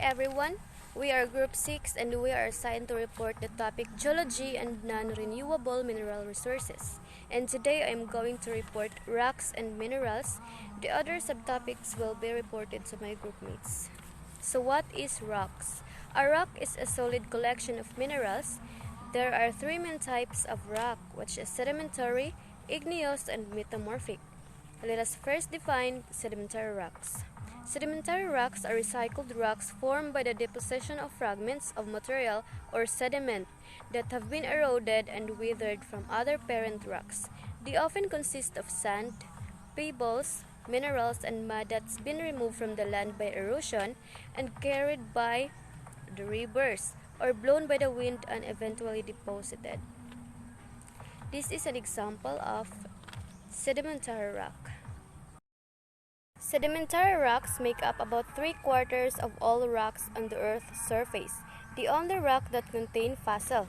everyone, we are Group 6 and we are assigned to report the topic Geology and Non-Renewable Mineral Resources. And today I am going to report rocks and minerals. The other subtopics will be reported to my groupmates. So what is rocks? A rock is a solid collection of minerals. There are three main types of rock, which is sedimentary, igneous, and metamorphic. Let us first define sedimentary rocks. Sedimentary rocks are recycled rocks formed by the deposition of fragments of material or sediment that have been eroded and withered from other parent rocks. They often consist of sand, pebbles, minerals, and mud that's been removed from the land by erosion and carried by the rivers or blown by the wind and eventually deposited. This is an example of sedimentary rock. Sedimentary rocks make up about 3/4 of all rocks on the Earth's surface, the only rock that contain fossil.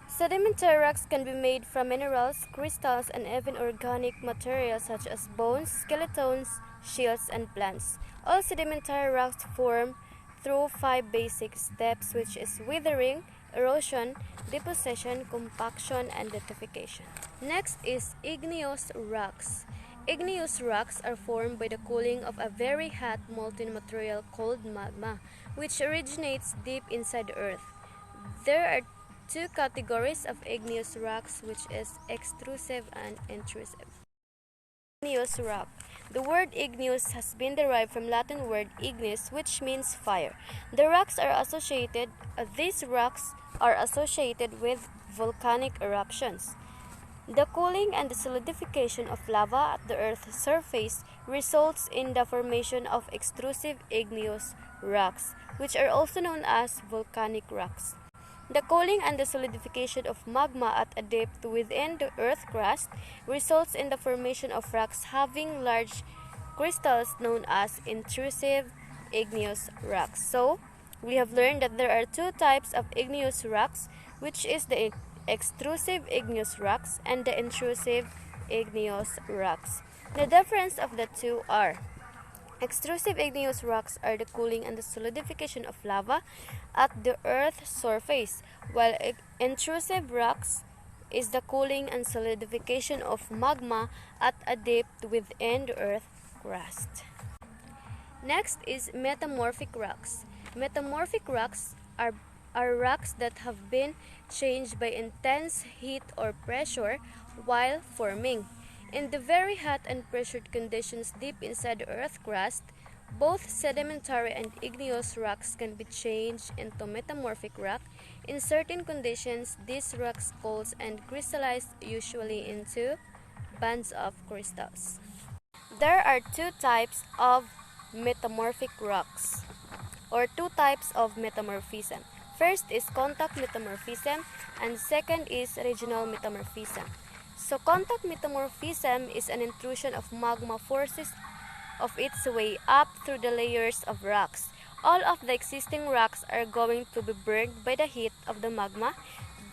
Sedimentary rocks can be made from minerals, crystals, and even organic materials such as bones, skeletons, shells, and plants. All sedimentary rocks form through 5 basic steps, which is withering, erosion, deposition, compaction, and dentification. Next is igneous rocks. Igneous rocks are formed by the cooling of a very hot molten material called magma, which originates deep inside the earth. There are two categories of igneous rocks, which is extrusive and intrusive. Igneous rock. The word igneous has been derived from Latin word ignis, which means fire. These rocks are associated with volcanic eruptions. The cooling and the solidification of lava at the Earth's surface results in the formation of extrusive igneous rocks, which are also known as volcanic rocks. The cooling and the solidification of magma at a depth within the Earth's crust results in the formation of rocks having large crystals known as intrusive igneous rocks. So, we have learned that there are two types of igneous rocks, which is the extrusive igneous rocks and the intrusive igneous rocks. The difference of the two are: extrusive igneous rocks are the cooling and the solidification of lava at the Earth's surface, while intrusive rocks is the cooling and solidification of magma at a depth within the Earth's crust. Next is metamorphic rocks. Metamorphic rocks are rocks that have been changed by intense heat or pressure while forming. In the very hot and pressured conditions deep inside the Earth's crust, both sedimentary and igneous rocks can be changed into metamorphic rock. In certain conditions, these rocks cool and crystallize, usually into bands of crystals. There are two types of metamorphic rocks, or two types of metamorphism. First is contact metamorphism, and second is regional metamorphism. So contact metamorphism is an intrusion of magma forces of its way up through the layers of rocks. All of the existing rocks are going to be burned by the heat of the magma.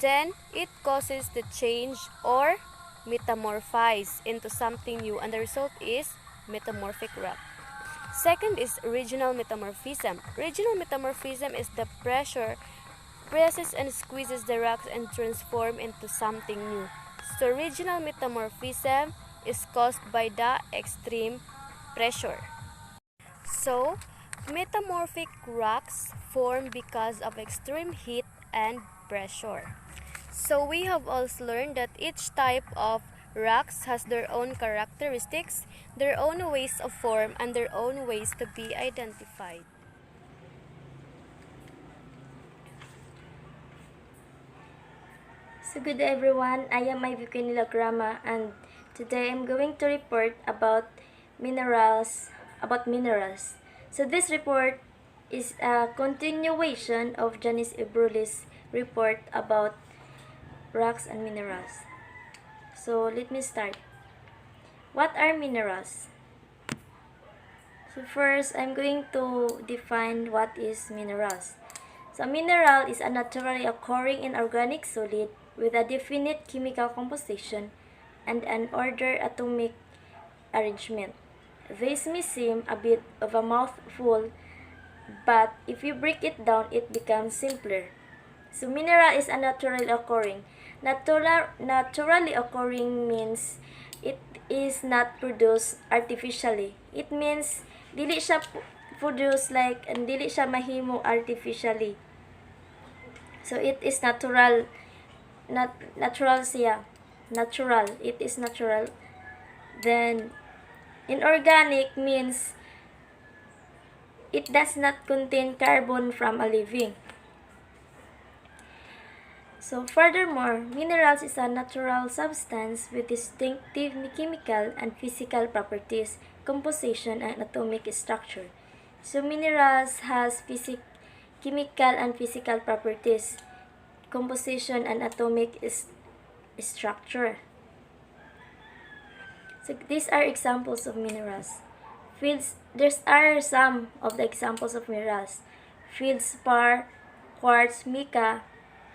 Then it causes the change or metamorphize into something new, and the result is metamorphic rock. Second is regional metamorphism. Regional metamorphism is the pressure presses and squeezes the rocks and transform into something new. So regional metamorphism is caused by the extreme pressure. So metamorphic rocks form because of extreme heat and pressure. So we have also learned that each type of rocks has their own characteristics, their own ways of form, and their own ways to be identified. So good day everyone, I am Ivy Nilagrama, and today I'm going to report about minerals. So this report is a continuation of Janice Ibruli's report about rocks and minerals. So let me start. What are minerals? So first, I'm going to define what is minerals. So mineral is a naturally occurring inorganic solid with a definite chemical composition and an ordered atomic arrangement. This may seem a bit of a mouthful, but if you break it down, it becomes simpler. So mineral is a naturally occurring. Naturally occurring means it is not produced artificially. It means dili siya produce like and dili siya mahimo artificially. So it is natural, natural siya. Natural. It is natural. Then inorganic means it does not contain carbon from a living. So furthermore, minerals is a natural substance with distinctive chemical and physical properties, composition, and atomic structure. So minerals has chemical and physical properties, composition, and atomic structure. So these are examples of minerals. There are some of the examples of minerals. Feldspar, quartz, mica,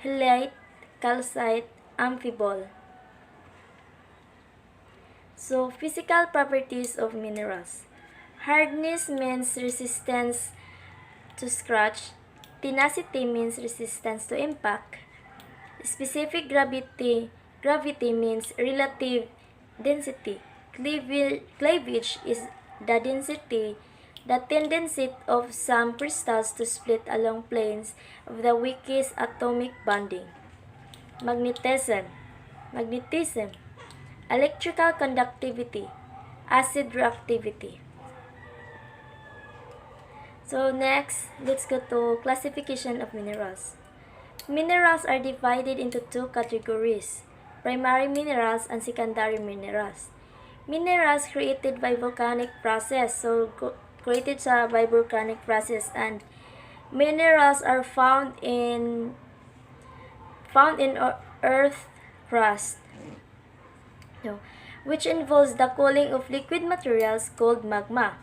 halite, calcite, amphibole. So, physical properties of minerals. Hardness means resistance to scratch. Tenacity means resistance to impact. Specific gravity means relative density. Cleavage is the density, the tendency of some crystals to split along planes of the weakest atomic bonding. Magnetism, electrical conductivity, acid reactivity. So next, let's go to classification of minerals. Minerals are divided into two categories, primary minerals and secondary minerals. Minerals created by volcanic process, so created by volcanic process, and minerals are found in earth crust, which involves the cooling of liquid materials called magma,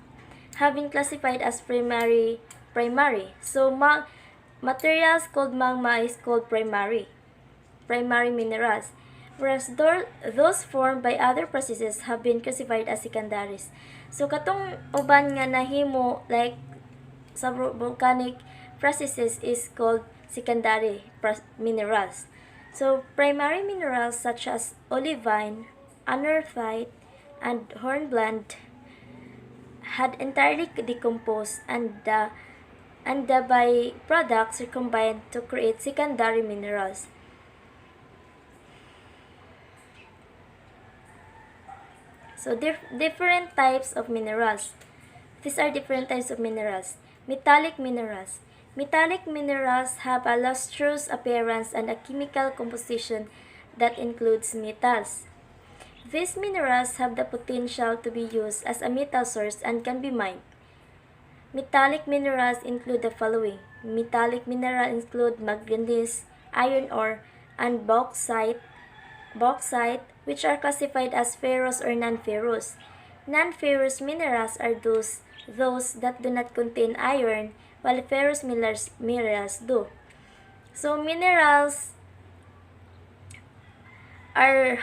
having classified as primary. So materials called magma is called primary minerals, whereas those formed by other processes have been classified as secondaries. So katong uban nga nahimo like sa volcanic processes is called secondary minerals. So primary minerals such as olivine, anorthite, and hornblende had entirely decomposed, and the byproducts are combined to create secondary minerals. So different types of minerals. These are different types of minerals. Metallic minerals. Metallic minerals have a lustrous appearance and a chemical composition that includes metals. These minerals have the potential to be used as a metal source and can be mined. Metallic minerals include the following. Metallic minerals include manganese, iron ore, and bauxite, which are classified as ferrous or non-ferrous. Non-ferrous minerals are those that do not contain iron, while ferrous minerals do. So minerals are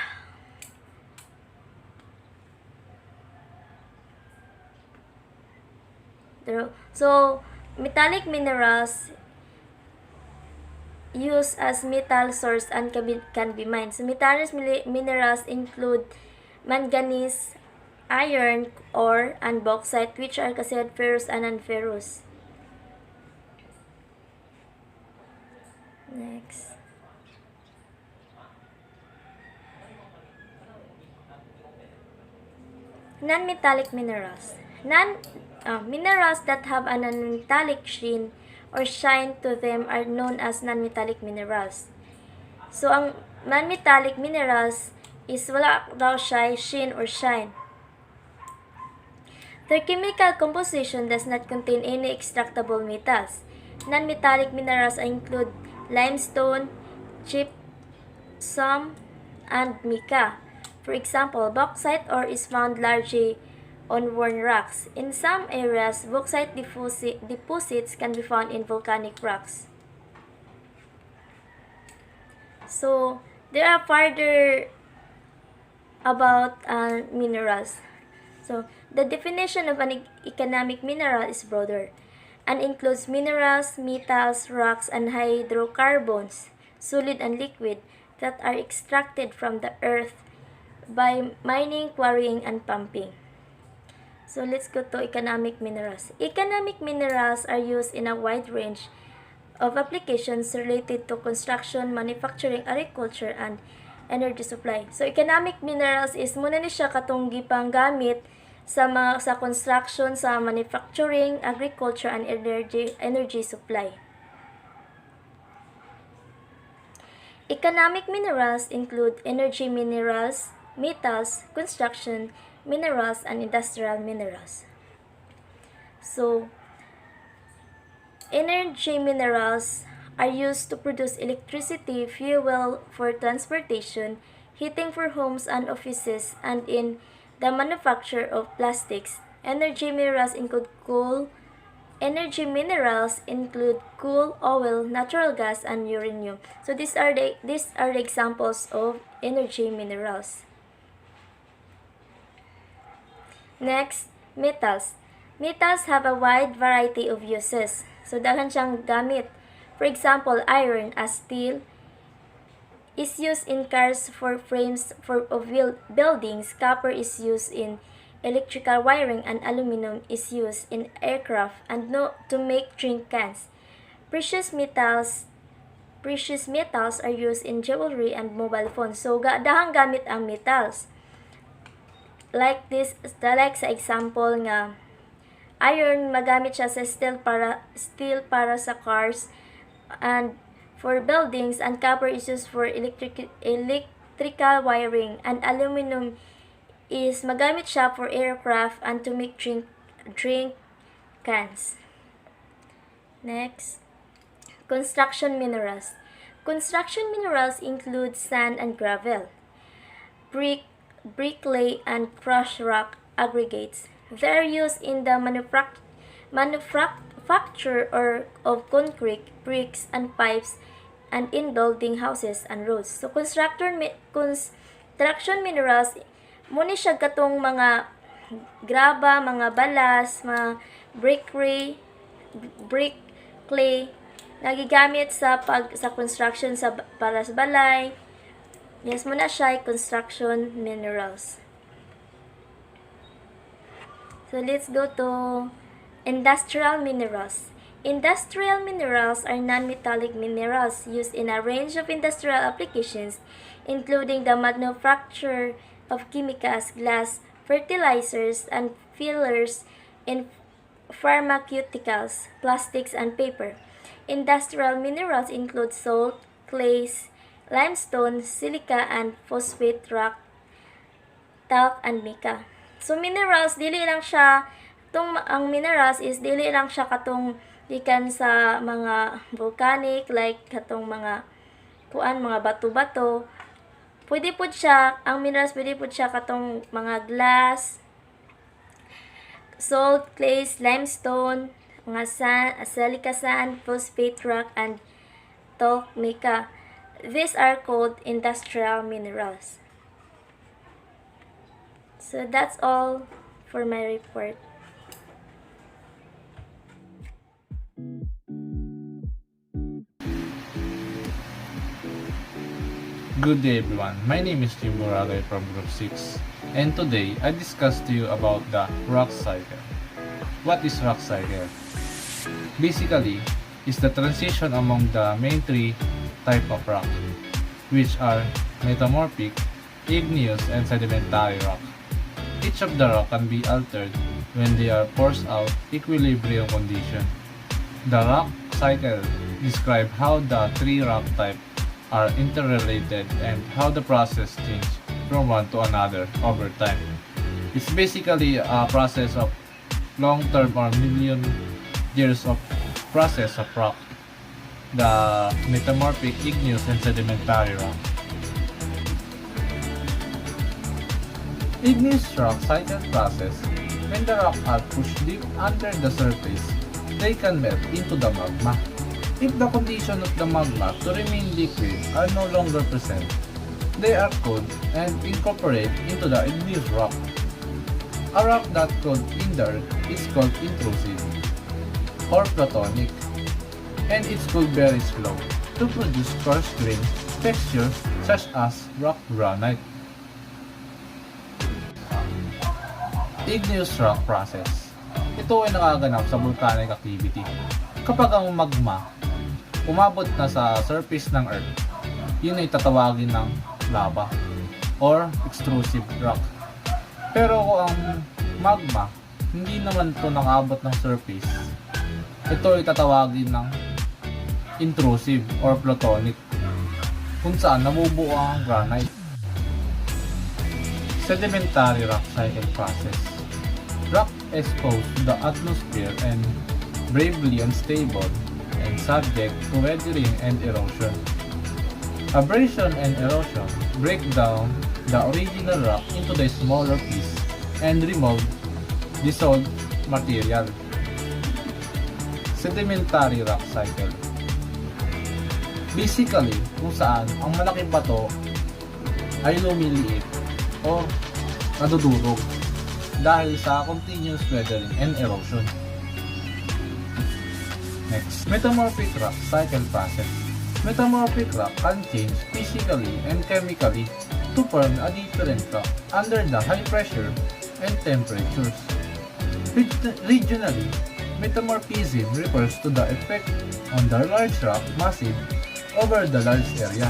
metallic minerals used as metal source and can be mined. So metallic minerals include manganese, iron ore, and bauxite, which are considered ferrous and non-ferrous. Next. Non-metallic minerals. Minerals that have a non-metallic sheen or shine to them are known as non-metallic minerals. So, ang non-metallic minerals is wala daw siya sheen or shine. Their chemical composition does not contain any extractable metals. Non-metallic minerals include limestone, gypsum, and mica. For example, bauxite ore is found largely on worn rocks. In some areas, bauxite deposits can be found in volcanic rocks. So, there are further about minerals. So, the definition of an economic mineral is broader. and includes minerals, metals, rocks, and hydrocarbons, solid and liquid, that are extracted from the earth by mining, quarrying, and pumping. So let's go to economic minerals. Economic minerals are used in a wide range of applications related to construction, manufacturing, agriculture, and energy supply. So economic minerals is muna ni siya katong gipang gamit sa construction, sa manufacturing, agriculture, and energy supply. Economic minerals include energy minerals, metals, construction minerals, and industrial minerals. So, energy minerals are used to produce electricity, fuel for transportation, heating for homes and offices, and in the manufacture of plastics. Energy minerals include coal, oil, natural gas, and uranium. So these are the examples of energy minerals. Next, metals. Metals have a wide variety of uses. So daghan siyang gamit. For example, iron as steel is used in cars for frames of buildings. Copper is used in electrical wiring, and aluminum is used in aircraft and to make drink cans. Precious metals are used in jewelry and mobile phones. So dahang gamit ang metals. Like sa example nga iron, magamit siya sa steel para sa cars and for buildings, and copper is used for electrical wiring, and aluminum is magamit siya for aircraft and to make drink cans. Next, construction minerals. Construction minerals include sand and gravel, brick, clay, and crushed rock aggregates. They are used in the manufacture of concrete, bricks, and pipes, and in building houses and roads. So construction minerals, muna siya katong mga graba, mga balas, mga brick, clay, nagigamit sa construction para sa balay. Yes, muna siya construction minerals. So let's go to industrial minerals. Industrial minerals are non-metallic minerals used in a range of industrial applications, including the manufacture of chemicals, glass, fertilizers, and fillers in pharmaceuticals, plastics, and paper. Industrial minerals include salt, clays, limestone, silica, and phosphate rock, talc, and mica. So minerals, ang minerals is dili lang siya katong gikan sa mga volcanic, like katong mga bato-bato. Ang minerals pwede po siya katong mga glass, salt, clays, limestone, mga silica sand, phosphate rock, and talc, mica. These are called industrial minerals. So that's all for my report. Good day everyone, my name is Jim Boragay from Group 6, and today I discuss to you about the rock cycle. What is rock cycle? Basically, it's the transition among the main three type of rock, which are metamorphic, igneous, and sedimentary rock. Each of the rock can be altered when they are forced out equilibrium condition. The rock cycle describes how the three rock types are interrelated and how the process changes from one to another over time. It's basically a process of long-term or million years of process of rock, the metamorphic, igneous, and sedimentary rock. Igneous rock cycle process. When the rock are pushed deep under the surface, they can melt into the magma. If the condition of the magma to remain liquid are no longer present, they are cooled and incorporate into the igneous rock. A rock that cooled in the earth is called intrusive. or plutonic, and it's cooled very slow to produce coarse grain texture such as rock granite. Igneous rock process. Ito ay nakaganap sa volcanic activity. Kapag ang magma umabot na sa surface ng Earth, yun ay tatawagin ng lava or extrusive rock. Pero kung ang magma hindi naman ito nakabot ng surface, ito ay tatawagin ng intrusive or plutonic, kung saan nabubuo ang granite. Sedimentary rock cycle process. Rock exposed to the atmosphere and bravely unstable and subject to weathering and erosion. Abrasion and erosion break down the original rock into the smaller piece and remove dissolved material. Sedimentary rock cycle. Basically, kung saan ang malaking bato ay lumiliit o nadudurog dahil sa continuous weathering and erosion. Next, metamorphic rock cycle process. Metamorphic rock can change physically and chemically to form a different rock under the high pressure and temperatures. Regionally, metamorphism refers to the effect on the large rock massive over the large area,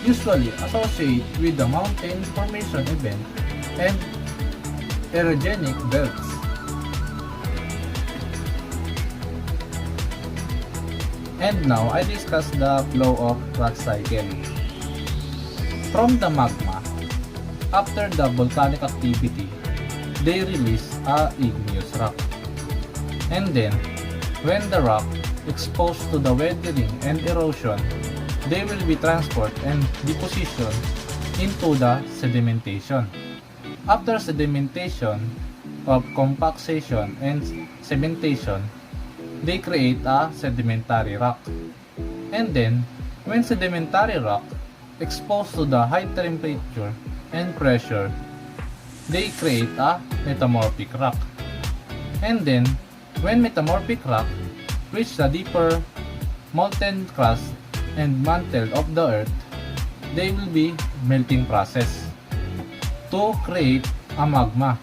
usually associated with the mountain formation event and erogenic belts. And now I discuss the flow of rock cycle. From the magma, after the volcanic activity, they release a igneous rock. And then, when the rock exposed to the weathering and erosion, they will be transported and depositioned into the sedimentation. After sedimentation of compaction and cementation, they create a sedimentary rock. And then, when sedimentary rock exposed to the high temperature and pressure, they create a metamorphic rock. And then, when metamorphic rock reach the deeper molten crust and mantle of the earth, they will be melting process to create a magma.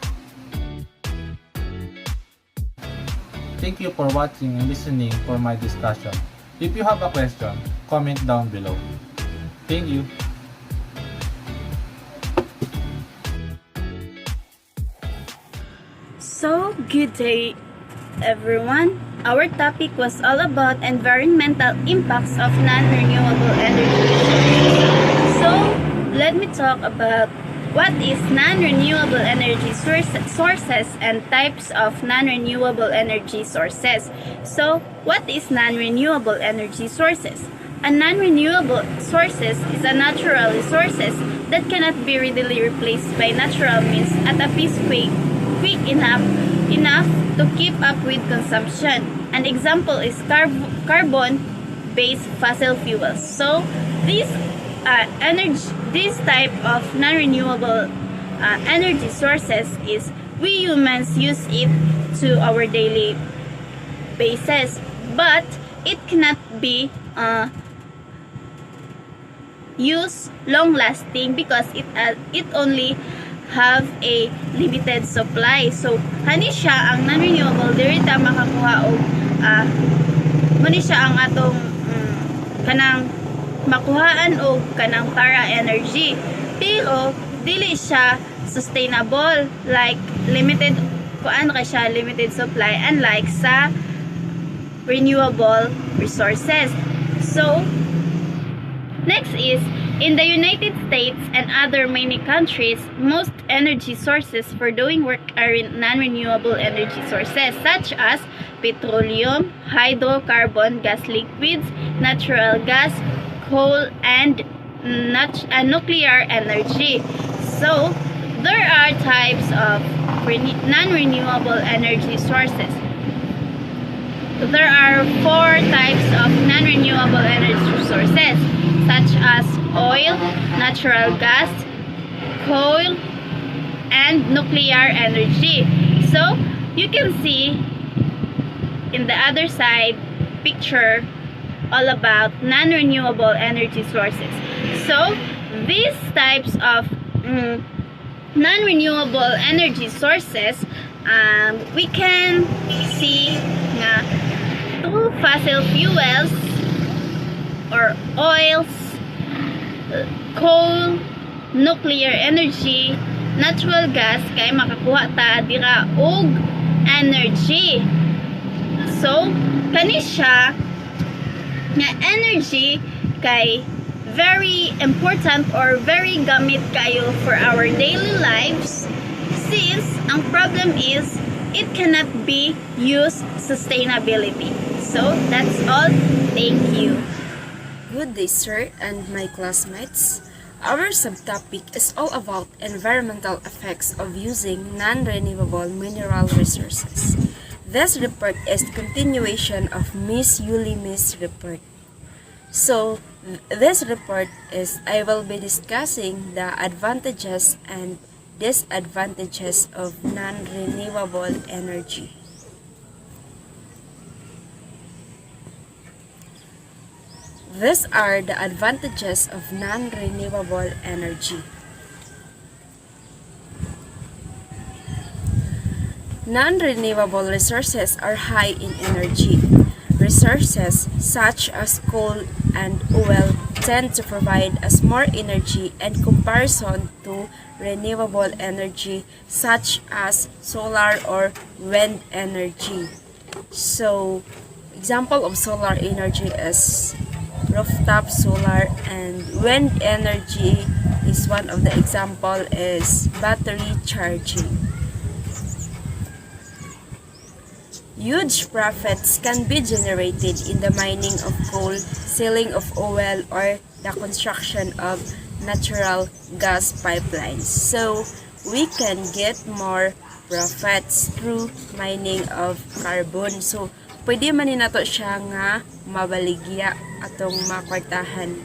Thank you for watching and listening for my discussion. If you have a question, comment down below. Thank you. So, good day everyone. Our topic was all about environmental impacts of non-renewable energy sources. So, let me talk about what is non-renewable energy sources and types of non-renewable energy sources. So, what is non-renewable energy sources? A non-renewable sources is a natural resources that cannot be readily replaced by natural means at a pace quick enough to keep up with consumption. An example is carbon-based fossil fuels. So, this type of non-renewable energy sources is we humans use it to our daily basis, but it cannot be used long-lasting because it only have a limited supply. So, hani siya ang non-renewable diri ta makakuha og muni siya ang atong kanang makuhaan og kanang para energy, pero dili siya sustainable, like limited limited supply, unlike sa renewable resources. So next is, in the United States and other many countries, most energy sources for doing work are non-renewable energy sources such as petroleum, hydrocarbon gas liquids, natural gas, coal, and nuclear energy. So, there are types of non-renewable energy sources. There are 4 types of non-renewable energy sources, such as oil, natural gas, coal, and nuclear energy. So, you can see in the other side picture all about non-renewable energy sources. So these types of non-renewable energy sources, we can see na through fossil fuels or oils, coal, nuclear energy, natural gas, kay makakuha ta dira og energy. So kani siya nga energy kay very important or very gamit kayo for our daily lives, since ang problem is it cannot be used sustainability. So that's all. Thank you. Good day, sir, and my classmates. Our subtopic is all about environmental effects of using non-renewable mineral resources. This report is continuation of Miss Yuli's report. So, this report is I will be discussing the advantages and disadvantages of non-renewable energy. These are the advantages of non-renewable energy. Non-renewable resources are high in energy. Resources such as coal and oil tend to provide us more energy in comparison to renewable energy such as solar or wind energy. So, example of solar energy is rooftop solar, and wind energy is one of the example is battery charging. Huge profits can be generated in the mining of coal, selling of oil, or the construction of natural gas pipelines. So, we can get more profits through mining of carbon. So, pwede man ni nato siya nga mabaligya atong makwartahan.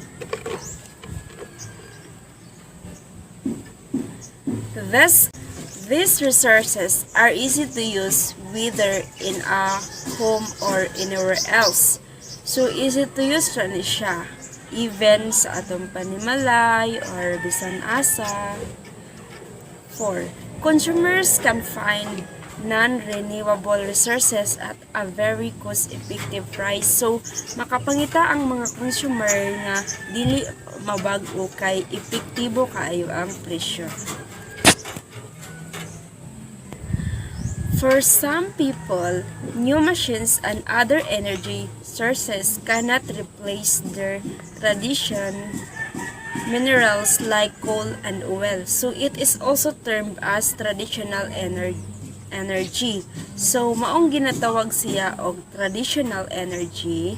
These resources are easy to use whether in a home or anywhere else. So, easy to use ra ni siya. Even sa atong panimalay or bisan asa. 4. Consumers can find non-renewable resources at a very cost-effective price. So, makapangita ang mga consumer nga dili mabag-o kay epektibo kaayo ang presyo. For some people, new machines and other energy sources cannot replace their traditional minerals like coal and oil. So, it is also termed as traditional energy. So, maong ginatawag siya og traditional energy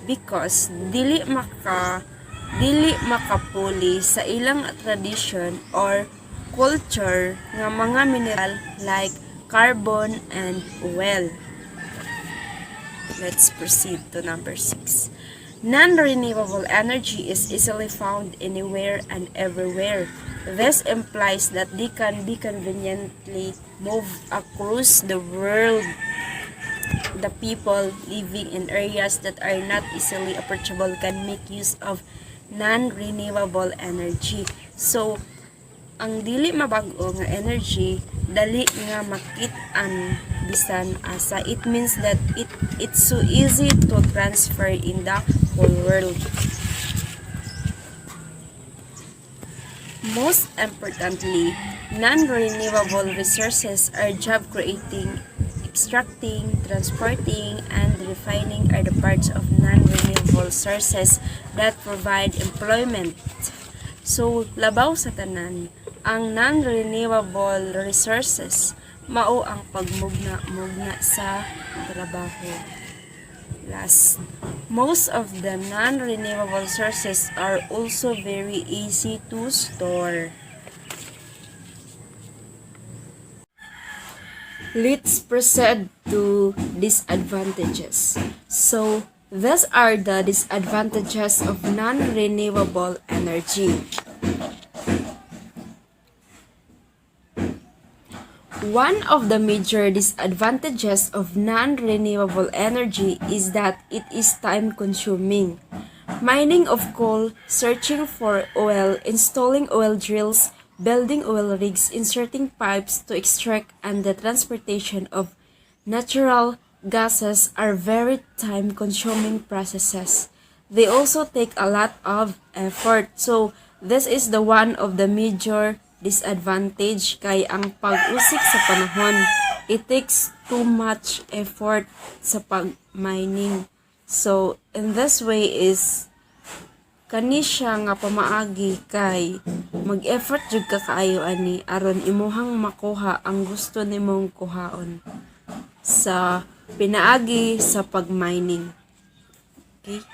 because dili makapuli sa ilang tradition or culture nga mga mineral like carbon and oil. Let's proceed to number 6. Non-renewable energy is easily found anywhere and everywhere. This implies that they can be conveniently moved across the world. The people living in areas that are not easily approachable can make use of non-renewable energy. So, ang dili mabag-o nga energy, dali nga makit-an bisan asa. It means that it's so easy to transfer in the whole world. Most importantly, non-renewable resources are job creating, extracting, transporting, and refining are the parts of non-renewable sources that provide employment. So, labaw sa tanan, ang non-renewable resources mao ang pagmugna-mugna sa trabaho. Last, most of the non-renewable sources are also very easy to store. Let's proceed to disadvantages. So, these are the disadvantages of non-renewable energy. One of the major disadvantages of non-renewable energy is that it is time-consuming. Mining of coal, searching for oil, installing oil drills, building oil rigs, inserting pipes to extract, and the transportation of natural gases are very time-consuming processes. They also take a lot of effort. So, this is the one of the major disadvantage kay ang pag-usik sa panahon. It takes too much effort sa pag-mining. So, in this way is kani siya nga pamaagi kay mag-effort jud ka kaayo ani aron imuhang makuha ang gusto nimong kuhaon sa pinaagi sa pag-mining. Okay?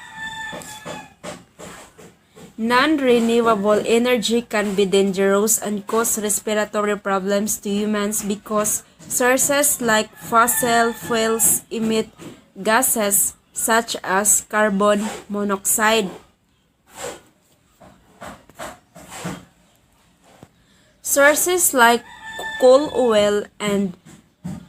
Non-renewable energy can be dangerous and cause respiratory problems to humans because sources like fossil fuels emit gases such as carbon monoxide. Sources like coal, oil, and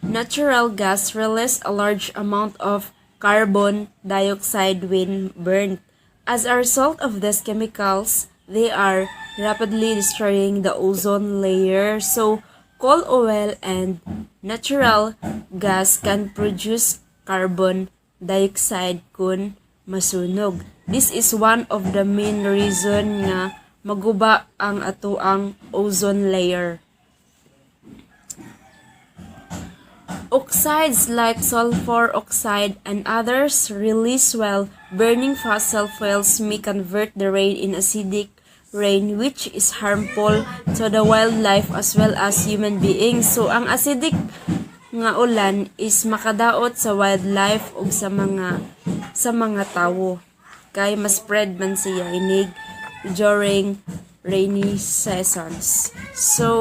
natural gas release a large amount of carbon dioxide when burned. As a result of these chemicals, they are rapidly destroying the ozone layer. So, coal, oil, and natural gas can produce carbon dioxide kung masunog. This is one of the main reason nga maguba ang atoang ozone layer. Oxides like sulfur oxide and others released while burning fossil fuels may convert the rain in acidic rain, which is harmful to the wildlife as well as human beings. So ang acidic nga ulan is makadaot sa wildlife ug sa mga tawo kay mas spread man siya inig during rainy seasons. So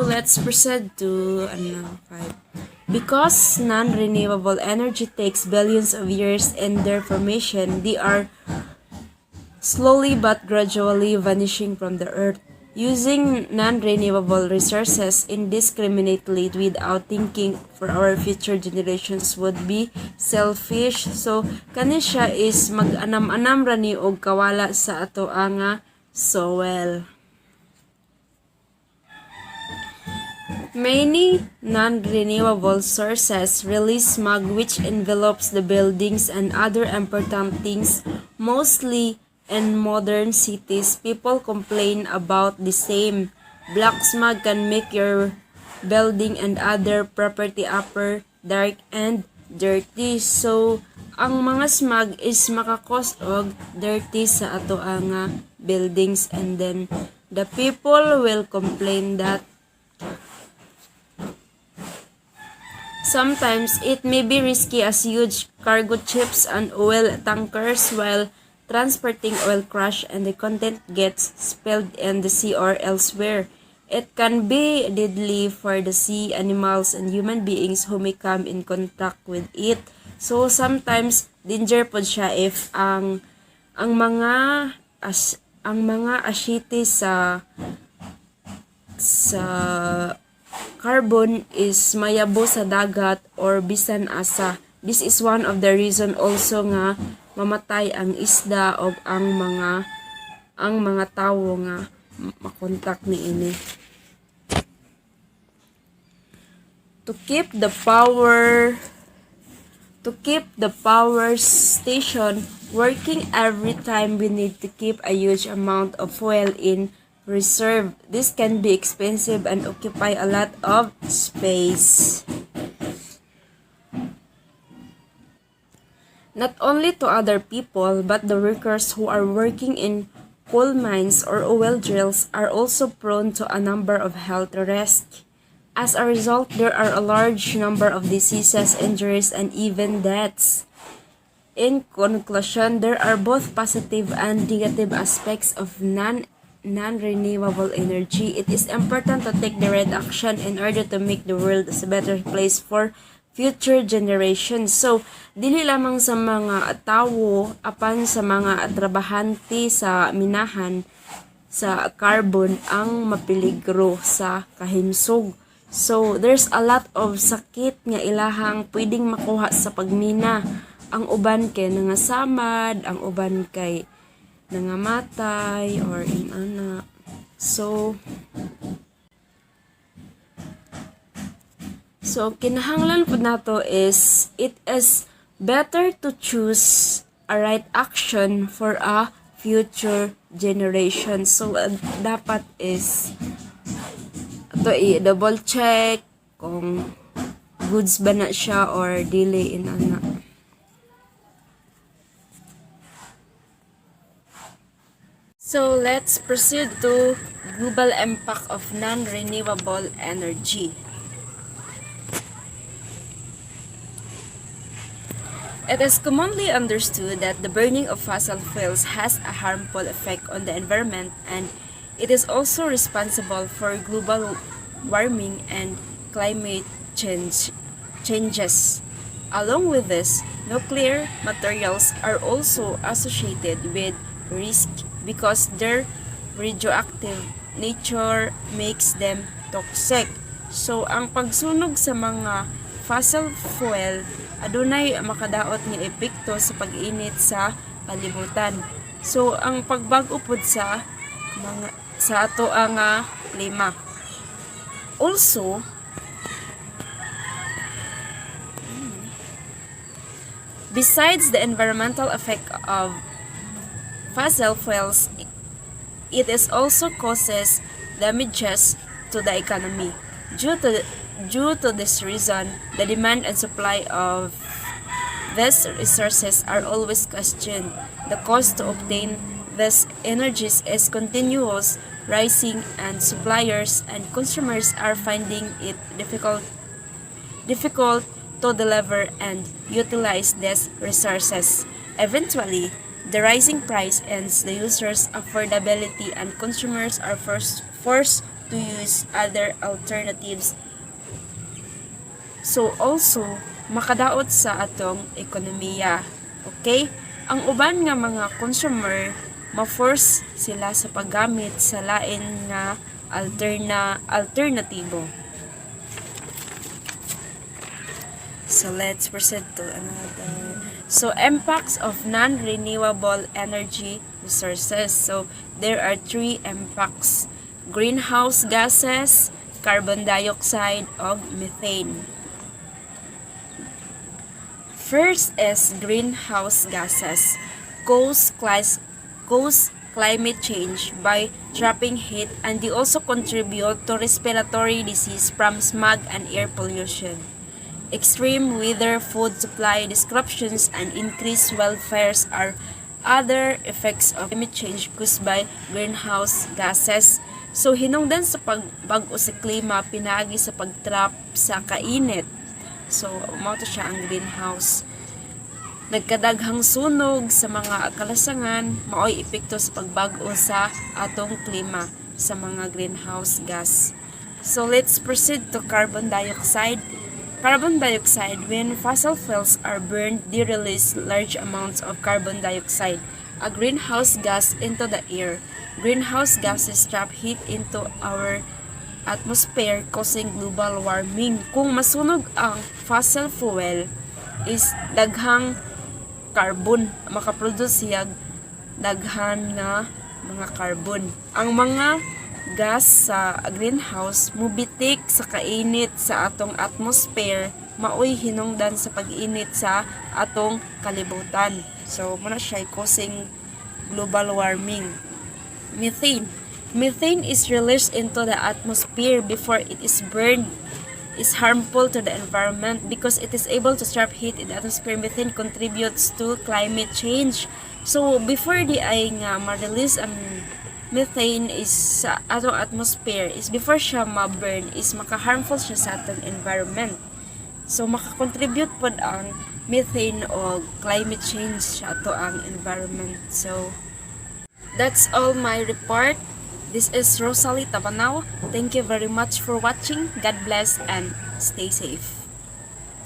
let's proceed to 5. Because non-renewable energy takes billions of years in their formation, they are slowly but gradually vanishing from the earth. Using non-renewable resources indiscriminately without thinking for our future generations would be selfish. So, kani siya is mag-anam-anam rani og kawala sa ato nga soil. Many non-renewable sources release smog which envelops the buildings and other important things. Mostly in modern cities, people complain about the same. Black smog can make your building and other property upper dark and dirty. So, ang mga smog is makakos og dirty sa ato nga buildings, and then the people will complain that sometimes it may be risky as huge cargo ships and oil tankers while transporting oil crash and the content gets spilled in the sea or elsewhere. It can be deadly for the sea animals and human beings who may come in contact with it. So sometimes danger po siya if ang mga asyete sa carbon is mayabo sa dagat or bisan asa. This is one of the reason also nga mamatay ang isda o ang mga tawo nga makontak niini. To keep the power station working every time, we need to keep a huge amount of fuel in reserve. This can be expensive and occupy a lot of space. Not only to other people, but the workers who are working in coal mines or oil drills are also prone to a number of health risks. As a result, there are a large number of diseases, injuries, and even deaths. In conclusion, there are both positive and negative aspects of non-renewable energy. It is important to take the right action in order to make the world a better place for future generations. So, dili lamang sa mga tawo, apan sa mga trabahante sa minahan sa carbon ang mapeligro sa kahimsog. So, there's a lot of sakit nga ilahang pwedeng makuha sa pagmina. Ang uban kay nangasamad, ang uban kay nangamatay, or inana. So, kinahanglan po nato is, it is better to choose a right action for a future generation. So, dapat is, ito i-double check kung goods ba na siya or dili inana. So, let's proceed to global impact of non-renewable energy. It is commonly understood that the burning of fossil fuels has a harmful effect on the environment, and it is also responsible for global warming and climate changes. Along with this, nuclear materials are also associated with risk because their radioactive nature makes them toxic. So, ang pagsunog sa mga fossil fuel adunay makadaot nga epekto sa pag-init sa kalibutan. So, ang pagbag-o pod sa ato ang klima. Also, besides the environmental effect of fossil fuels, it is also causes damages to the economy. Due to this reason, the demand and supply of these resources are always questioned. The cost to obtain these energies is continuous rising, and suppliers and consumers are finding it difficult to deliver and utilize these resources. Eventually, the rising price ends the users' affordability, and consumers are forced to use other alternatives. So, also, makadaot sa atong ekonomiya. Okay? Ang uban nga mga consumer, ma-force sila sa paggamit sa lain nga alternatibo. So, let's proceed to another. So, impacts of non-renewable energy resources. So, there are 3 impacts: greenhouse gases, carbon dioxide, o methane. First is greenhouse gases. Cause climate change by trapping heat, and they also contribute to respiratory disease from smog and air pollution. Extreme weather, food supply disruptions, and increased wildfires are other effects of climate change caused by greenhouse gases. So, hinungdan sa pagbago sa klima, pinagi sa pagtrap sa kainit. So, umato siya ang greenhouse. Nagkadaghang sunog sa mga kalasangan, maoy epekto sa pagbago sa atong klima sa mga greenhouse gas. So, let's proceed to carbon dioxide. Carbon dioxide, when fossil fuels are burned, they release large amounts of carbon dioxide, a greenhouse gas, into the air. Greenhouse gases trap heat into our atmosphere, causing global warming. Kung masunog ang fossil fuel, is daghang carbon, makaproduce siya daghan nga mga carbon. Ang mga gas sa greenhouse mubitik sa kainit sa atong atmosphere, maoy hinungdan sa pag-init sa atong kalibutan. So, muna siya causing global warming. Methane is released into the atmosphere before it is burned. Is harmful to the environment because it is able to trap heat in the atmosphere. Methane contributes to climate change. So, before di ay nga ma-release ang methane is sa atong atmosphere, is before siya ma-burn, is maka-harmful siya sa atong environment. So, maka-contribute pod ang methane o climate change sa ato ang environment. So, that's all my report. This is Rosalie Tabanaw. Thank you very much for watching. God bless and stay safe.